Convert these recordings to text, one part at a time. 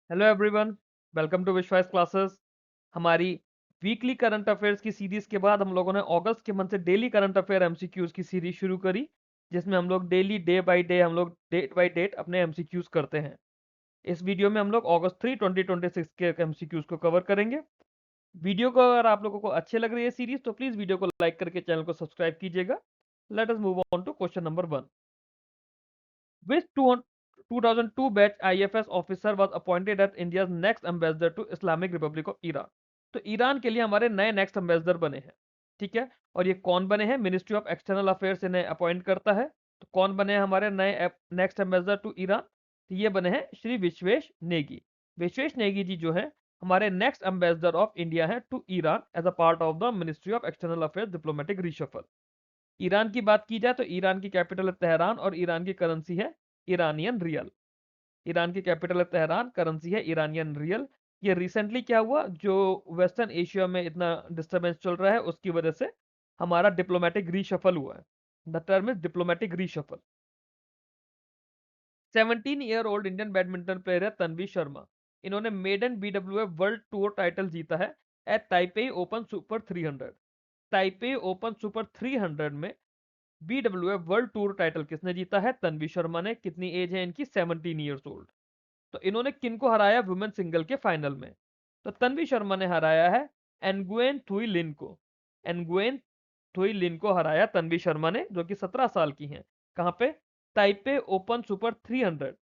Hello everyone, welcome to विश्वास classes. हमारी weekly current affairs की सीरीज के बाद हम लोगों ने अगस्त के मंथ से डेली करंट अफेयर एमसीक्यूज की सीरीज शुरू करी, जिसमें हम लोग डेली डे बाय डे हम लोग डेट बाय डेट अपने एमसीक्यूज करते हैं। इस वीडियो में हम लोग अगस्त 3 2026 के एमसीक्यूज को कवर करेंगे। वीडियो को अगर आप लोगों को अच्छी लग रही है सीरीज तो प्लीज वीडियो को लाइक करके चैनल को सब्सक्राइब कीजिएगा। Let us move on to question number 1। Which 2002 batch IFS officer was appointed as India's next ambassador to Islamic Republic of Iran? तो ईरान के लिए हमारे नए नेक्स्ट एम्बेसडर बने हैं। ठीक है, और ये कौन बने हैं? मिनिस्ट्री ऑफ एक्सटर्नल अफेयर्स इन्हें अपॉइंट करता है। तो कौन बने हैं हमारे नए नेक्स्ट एम्बेसडर टू ईरान? तो ये बने हैं श्री विश्वेश नेगी। विश्वेश नेगी जी जो है हमारे नेक्स्ट एम्बेसडर ऑफ इंडिया है to Iran as a part of the Ministry of External Affairs diplomatic reshuffle. Iran की बात की जाए तो ईरान की कैपिटल है तेहरान और ईरान की करेंसी है ईरानियन रियल। ईरान की कैपिटल है तेहरान, करेंसी है ईरानियन रियल। ये रिसेंटली क्या हुआ, जो वेस्टर्न एशिया में इतना डिस्टरबेंस चल रहा है उसकी वजह से हमारा डिप्लोमेटिक रीशफल हुआ है। The term is diplomatic reshuffle. 17-ईयर-ओल्ड इंडियन बैडमिंटन प्लेयर है तन्वी शर्मा। इन्होंने maiden BWF world tour title जीता है at Taipei Open Super 300। Taipei Open Super 300 में बीडब्ल्यूएफ वर्ल्ड टूर टाइटल किसने जीता है? तन्वी शर्मा ने। कितनी एज है इनकी? 17 ईयर्स ओल्ड। तो इन्होंने किनको हराया वुमेन सिंगल के फाइनल में? तो तन्वी शर्मा ने हराया है एनगुएन थुई लिन को। एनगुएन थुई लिन को हराया तन्वी शर्मा ने, जो कि 17 साल की हैं। कहां पे? Taipei open Super 300।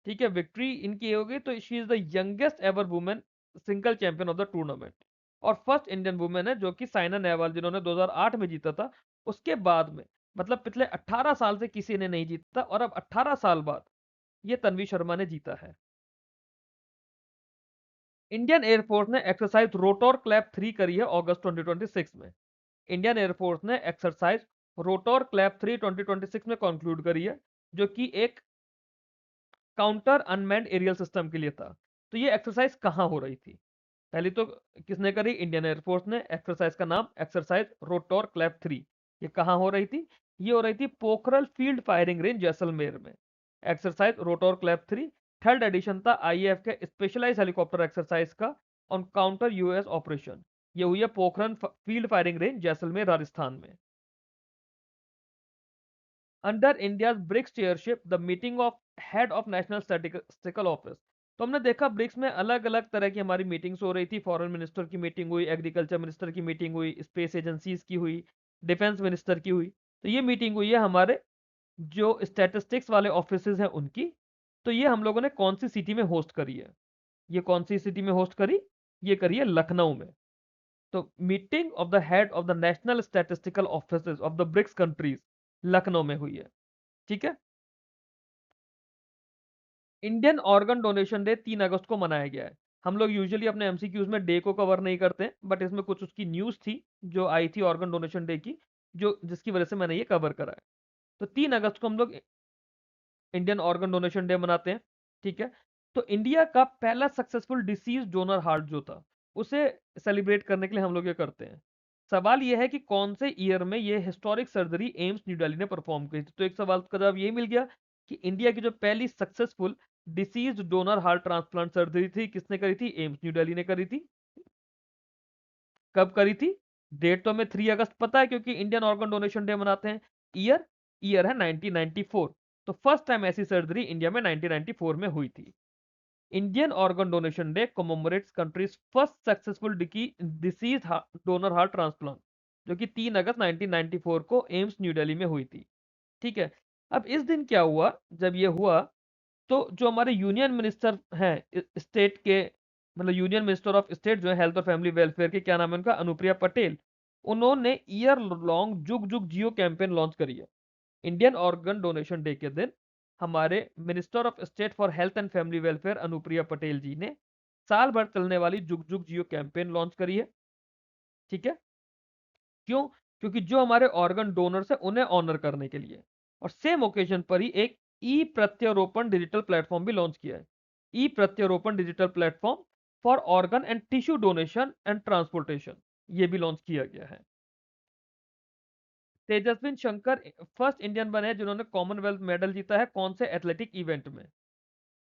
ठीक है, विक्ट्री इनकी होगी। तो she is the youngest ever women single champion of the tournament और फर्स्ट इंडियन वुमेन है जो कि साइना नेहवाल जिन्होंने 2008 में जीता था। उसके बाद में मतलब पिछले 18 साल से किसी ने नहीं जीता और अब 18 साल बाद ये तन्वी शर्मा ने जीता है। इंडियन एयरफोर्स ने एक्सरसाइज रोटोर क्लैप 3 करी है अगस्त 2026 में। इंडियन एयरफोर्स ने एक्सरसाइज रोटोर क्लैप 3 2026 में कंक्लूड करी है, जो कि एक काउंटर अनमैन्ड एरियल सिस्टम के लिए था। तो ये एक्सरसाइज कहां हो रही थी? पहली तो किसने करी? इंडियन एयरफोर्स ने। एक्सरसाइज का नाम एक्सरसाइज रोटोर क्लैप 3। ये कहां हो रही थी? ये हो रही थी Pokhran field firing range Jaisalmer में। Exercise rotor clap 3 third edition था आईएएफ के स्पेशलाइज हेलीकॉप्टर एक्सरसाइज का ऑन काउंटर यूएस ऑपरेशन। ये हुई है Pokhran field firing range Jaisalmer Rajasthan में। Under India BRICS chairship the meeting of head of national statistical office. तो हमने देखा ब्रिक्स में अलग अलग तरह की हमारी मीटिंग्स हो रही थी। फॉरेन मिनिस्टर की मीटिंग हुई, एग्रीकल्चर मिनिस्टर की मीटिंग हुई, स्पेस एजेंसीज की हुई, डिफेंस मिनिस्टर की हुई। तो ये मीटिंग हुई है हमारे जो स्टैटिस्टिक्स वाले ऑफिस हैं उनकी। तो ये हम लोगों ने कौन सी सिटी में होस्ट करी है? ये कौन सी सिटी में होस्ट करी? ये करी है लखनऊ में। तो meeting of the head of the National statistical Office of the BRICS countries Lucknow में हुई है। ठीक है। इंडियन ऑर्गन डोनेशन डे 3 अगस्त को मनाया गया है। हम लोग यूजुअली अपने एमसीक्यूज में डे को कवर नहीं करते, बट इसमें कुछ उसकी न्यूज थी जो आई थी ऑर्गन डोनेशन डे की, जो जिसकी वजह से मैंने ये कवर करा है। तो 3 अगस्त को हम लोग इंडियन ऑर्गन डोनेशन डे मनाते हैं। ठीक है। तो इंडिया का पहला सक्सेसफुल डिसीज डोनर हार्ट जो था, उसे सेलिब्रेट करने के लिए हम लोग ये करते हैं। सवाल ये है कि कौन से ईयर में ये historic surgery AIIMS new Delhi ने परफॉर्म की थी? तो एक सवाल का जवाब ये मिल गया कि इंडिया की जो पहली successful disease donor heart transplant surgery थी, किसने करी थी? एम्स न्यू दिल्ली ने करी थी। कब करी थी? डेट तो हमें 3 अगस्त पता है क्योंकि इंडियन ऑर्गन डोनेशन डे मनाते हैं। ईयर ईयर है 1994। तो फर्स्ट टाइम ऐसी सर्जरी इंडिया में 1994 में हुई थी। Indian organ donation day commemorates countries first successful disease donor heart transplant, जो कि 3 अगस्त 1994 को एम्स न्यू दिल्ली में हुई थी। ठीक है। अब इस दिन क्या हुआ? जब ये हुआ तो जो हमारे यूनियन मिनिस्टर हैं स्टेट के, मतलब यूनियन मिनिस्टर ऑफ स्टेट जो है हेल्थ और फैमिली वेलफेयर के, क्या नाम है उनका? अनुप्रिया पटेल। उन्होंने ईयर लॉन्ग जुग जुग जियो कैंपेन लॉन्च करी है। इंडियन ऑर्गन डोनेशन डे के दिन हमारे minister of state for health and family welfare Anupriya Patel ji ने साल भर चलने वाली जुग जुग जियो कैंपेन लॉन्च करी है। ठीक है। क्यों? क्योंकि जो हमारे ऑर्गन डोनर्स है उन्हें ऑनर करने के लिए। और सेम ओकेजन पर ही एक ई प्रत्यारोपण डिजिटल प्लेटफॉर्म भी लॉन्च किया है। ई प्रत्यारोपण digital platform for organ and tissue donation and transportation, ये भी लॉन्च किया गया है। तेजस्विन शंकर फर्स्ट इंडियन बने हैं जिन्होंने कॉमनवेल्थ मेडल जीता है। कौन से एथलेटिक इवेंट में?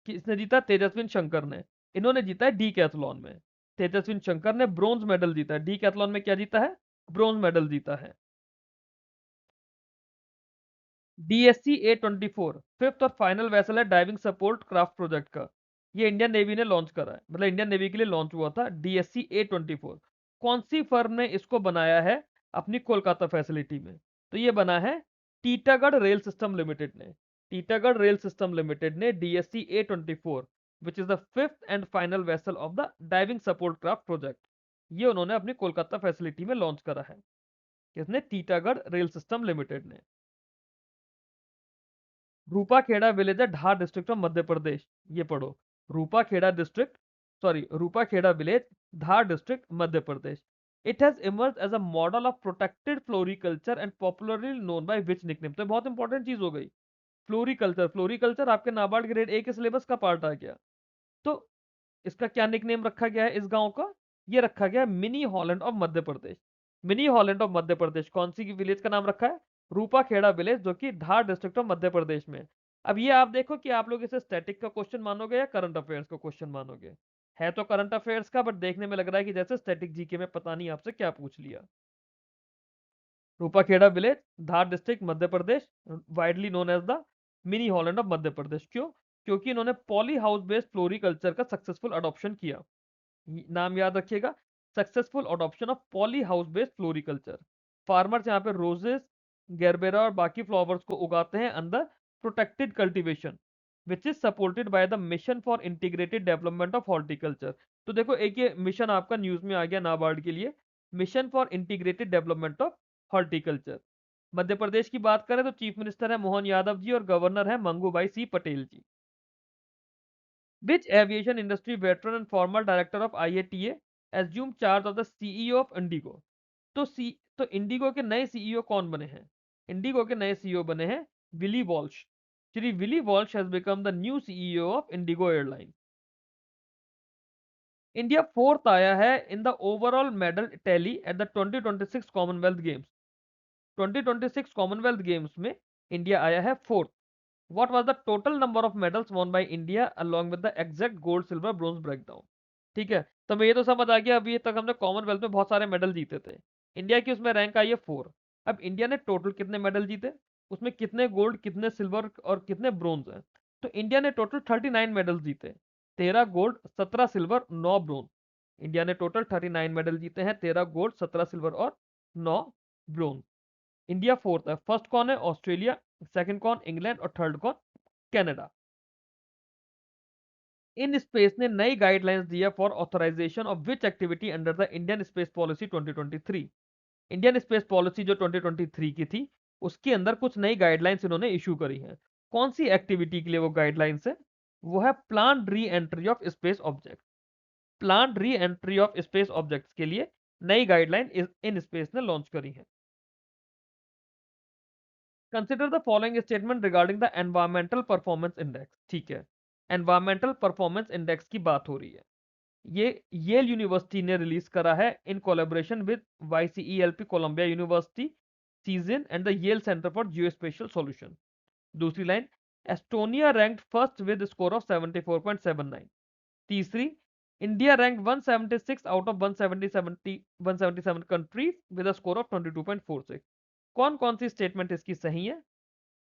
किसने जीता? तेजस्विन शंकर ने। इन्होंने जीता है डीकैथलॉन में। तेजस्विन शंकर ने ब्रोंज मेडल जीता है। डीकैथलॉन में क्या जीता है? ब्रोंज मेडल जीता है। डीएससी A24 फिफ्थ और फाइनल वेसल है डाइविंग सपोर्ट क्राफ्ट प्रोजेक्ट का। ये इंडियन नेवी ने लॉन्च करा है, मतलब इंडियन नेवी के लिए लॉन्च हुआ था डीएससी A24। कौन सी फर्म ने इसको बनाया है अपनी कोलकाता फैसिलिटी में? तो ये बना है टीटागढ़ रेल सिस्टम लिमिटेड ने। टीटागढ़ रेल सिस्टम लिमिटेड ने DSC A24 which is the fifth and final vessel of the diving support craft project, ये उन्होंने अपनी कोलकाता फैसिलिटी में लॉन्च करा है। किसने? टीटागढ़ रेल सिस्टम लिमिटेड ने। रूपाखेड़ा विलेज है धार डिस्ट्रिक्ट ऑफ मध्य प्रदेश। ये पढ़ो, Rupakheda district, sorry Rupakheda village, Dhar district, Madhya Pradesh. It has emerge as a model of protected floriculture and popularly known by which nickname? तो बहुत इंपॉर्टेंट चीज हो गई, फ्लोरिकल्चर। फ्लोरिकल्चर आपके नाबार्ड ग्रेड ए के सिलेबस का पार्ट आ गया। तो इसका क्या निकनेम रखा गया है इस गांव का? ये रखा गया mini Holland of Madhya Pradesh. Mini Holland of Madhya Pradesh कौन सी विलेज का नाम रखा है? रूपाखेड़ा विलेज, जो कि धार डिस्ट्रिक्ट ऑफ मध्य प्रदेश में। अब ये आप देखो कि आप लोग इसे स्टैटिक का क्वेश्चन मानोगे या करंट अफेयर्स का क्वेश्चन मानोगे। है तो करंट अफेयर्स का, बट देखने में लग रहा है कि जैसे स्टैटिक जीके में पता नहीं आपसे क्या पूछ लिया। Rupakheda village, Dhar district, Madhya Pradesh, widely known as the mini Holland of Madhya Pradesh. क्यों? क्योंकि इन्होंने पॉली हाउस बेस्ड फ्लोरिकल्चर का सक्सेसफुल अडॉप्शन किया। नाम याद रखिएगा, successful adoption of poly house based floriculture. Farmers यहाँ पे रोजेस, गेरबेरा और बाकी फ्लावर्स को उगाते हैं अंदर protected cultivation which is supported by the mission for integrated development of horticulture. तो देखो, एक ये मिशन आपका न्यूज में आ गया नाबार्ड के लिए, mission for integrated development of horticulture. Madhya Pradesh की बात करें तो चीफ मिनिस्टर है मोहन यादव जी और गवर्नर है मंगूभाई सी पटेल जी। Which aviation industry veteran and former director of IATA assumed charge of the CEO of Indigo? तो तो इंडिगो के नए सीईओ कौन बने हैं? इंडिगो के नए सीईओ बने हैं Willie Walsh. Shri Willie Walsh has become the new CEO of IndiGo airline. India fourth आया है in the overall medal tally at the 2026 Commonwealth Games. 2026 Commonwealth Games में इंडिया आया है fourth. What was the total number of medals won by India along with the exact gold, silver, bronze breakdown? ठीक है, तो मैं ये तो समझ आ गया, अभी तक हमने कॉमनवेल्थ में बहुत सारे मेडल जीते थे। इंडिया की उसमें रैंक आई है 4। अब इंडिया ने टोटल कितने मेडल जीते, उसमें कितने गोल्ड, कितने सिल्वर और कितने ब्रोंज हैं? तो इंडिया ने टोटल 39 मेडल जीते, 13 गोल्ड, 17 सिल्वर, 9 ब्रोंज। इंडिया ने टोटल 39 मेडल जीते हैं, 13 गोल्ड, 17 सिल्वर और 9 ब्रोंज। इंडिया फोर्थ है। फर्स्ट कौन है? ऑस्ट्रेलिया। सेकंड कौन? इंग्लैंड। और थर्ड कौन? कनाडा। इन स्पेस ने नई गाइडलाइंस दिया for authorisation of which activity under the Indian Space Policy 2023। Indian Space Policy जो 2023 की थी, उसके अंदर कुछ नई गाइडलाइंस इन्होंने इशू करी हैं। कौन सी एक्टिविटी के लिए वो गाइडलाइंस है? वो है plan re entry of space object. Plan re entry of space objects के लिए नई गाइडलाइन इन स्पेस ने लॉन्च करी है। Consider the following statement regarding the environmental performance index. ठीक है, एनवायरमेंटल परफॉर्मेंस इंडेक्स की बात हो रही है। ये येल यूनिवर्सिटी ने रिलीज करा है in collaboration with YCELP Columbia University, CIESIN and the Yale Center for geospatial solution. दूसरी line, Estonia ranked first with score of 74.79। तीसरी, India rank 176 out of 177 countries with a score of 22.46। कौन कौन सी statement इसकी सही है?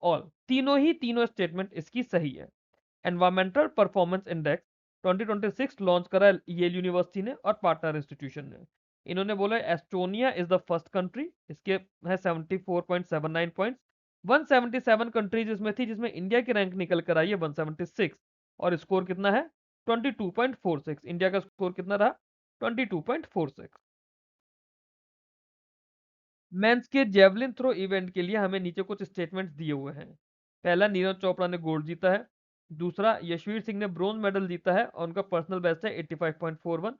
All, तीनों statement इसकी सही है। एनवायरमेंटल परफॉर्मेंस इंडेक्स 2026 लॉन्च करा येल यूनिवर्सिटी ने और पार्टनर इंस्टीट्यूशन ने। इन्होंने बोला Estonia is the first country, इसके है 74.79 पॉइंट्स। 177 कंट्रीज इसमें थी, जिसमें इंडिया की रैंक निकल कर आई है 176, और स्कोर कितना है? 22.46। इंडिया का स्कोर कितना रहा? 22.46। मेंस के जेवलिन थ्रो इवेंट के लिए हमें नीचे कुछ स्टेटमेंट्स दिए हुए हैं। पहला, नीरज चोपड़ा ने गोल्ड जीता है। दूसरा, यशवीर सिंह ने ब्रोंज मेडल जीता है और उनका पर्सनल बेस्ट है 85.41।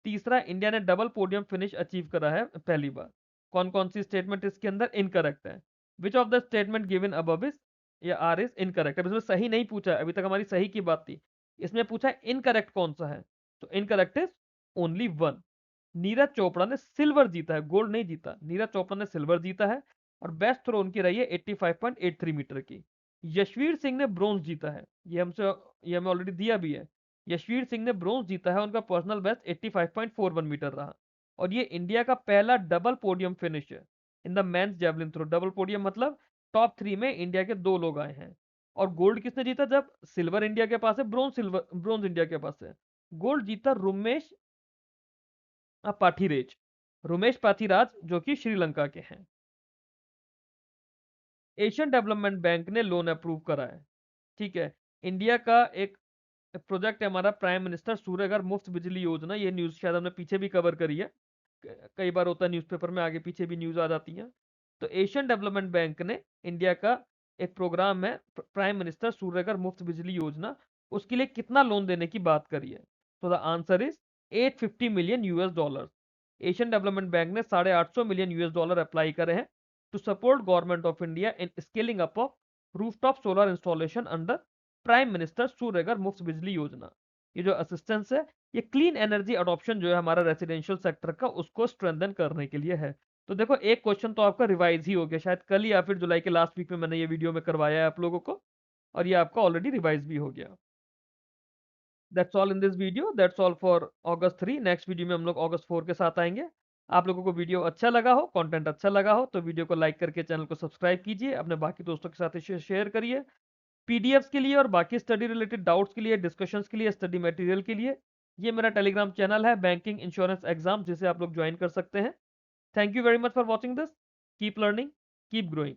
तीसरा, इंडिया ने डबल पोडियम फिनिश अचीव करा है पहली बार। कौन कौन सी स्टेटमेंट इसके अंदर इनकरेक्ट है? Which of the statement given above is या आर इज इनकरेक्ट? अब इसमें सही नहीं पूछा, अभी तक हमारी सही की बात थी। इसमें पूछा है इनकरेक्ट कौन सा है, तो incorrect is only one. Neeraj Chopra ने सिल्वर जीता है, गोल्ड नहीं जीता। नीरज चोपड़ा ने सिल्वर जीता है और बेस्ट थ्रो उनकी रही है 85.83 मीटर की। यशवीर सिंह ने ब्रोंज जीता है, ये हमें ऑलरेडी दिया भी है। यशवीर सिंह ने ब्रोंज जीता है, उनका पर्सनल बेस्ट 85.41 मीटर रहा। और ये इंडिया का पहला डबल पोडियम फिनिश है in the men's javelin throw. Double podium मतलब टॉप 3 में इंडिया के 2 लोग आए हैं। और गोल्ड किसने जीता? जब सिल्वर इंडिया के पास है, ब्रोंज इंडिया के पास है। गोल्ड जीता पाथीरेज रुमेश पाथीराज, जो कि श्रीलंका के हैं। एशियन डेवलपमेंट बैंक ने लोन अप्रूव करा है। ठीक है। इंडिया का एक प्रोजेक्ट है हमारा, प्राइम मिनिस्टर सूर्यघर मुफ्त बिजली योजना। ये न्यूज़ शायद हमने पीछे भी कवर करी है, कई बार होता है न्यूज़पेपर में आगे पीछे भी न्यूज़ आ जाती है। तो एशियन डेवलपमेंट बैंक ने इंडिया का एक प्रोग्राम है प्राइम मिनिस्टर सूर्यघर मुफ्त बिजली योजना, उसके लिए कितना लोन देने की बात करी है। तो the answer is $850 million। Asian Development Bank ने $850 million अप्लाई करे हैं to support government of India in scaling up of rooftop solar installation under Prime Minister Surya Ghar Muft Bijli योजना। ये जो असिस्टेंस है, ये क्लीन एनर्जी अडॉप्शन जो है हमारा रेसिडेंशियल सेक्टर का, उसको स्ट्रेंथन करने के लिए है। तो देखो एक क्वेश्चन तो आपका रिवाइज ही हो गया, शायद कल ही या फिर जुलाई के लास्ट वीक में मैंने ये वीडियो में करवाया है आप लोगों को, और ये आपका ऑलरेडी रिवाइज भी हो गया। That's all in this video, that's all for August 3। Next video में हम लोग अगस्त 4 के साथ आएंगे। आप लोगों को वीडियो अच्छा लगा हो, कंटेंट अच्छा लगा हो, तो वीडियो को लाइक करके चैनल को सब्सक्राइब कीजिए, अपने बाकी दोस्तों के साथ इसे शेयर करिए। पीडीएफ्स के लिए और बाकी स्टडी रिलेटेड डाउट्स के लिए, डिस्कशंस के लिए, स्टडी मटेरियल के लिए ये मेरा टेलीग्राम चैनल है बैंकिंग इंश्योरेंस एग्जाम, जिसे आप लोग ज्वाइन कर सकते हैं। Thank you very much for watching this. Keep learning, keep growing.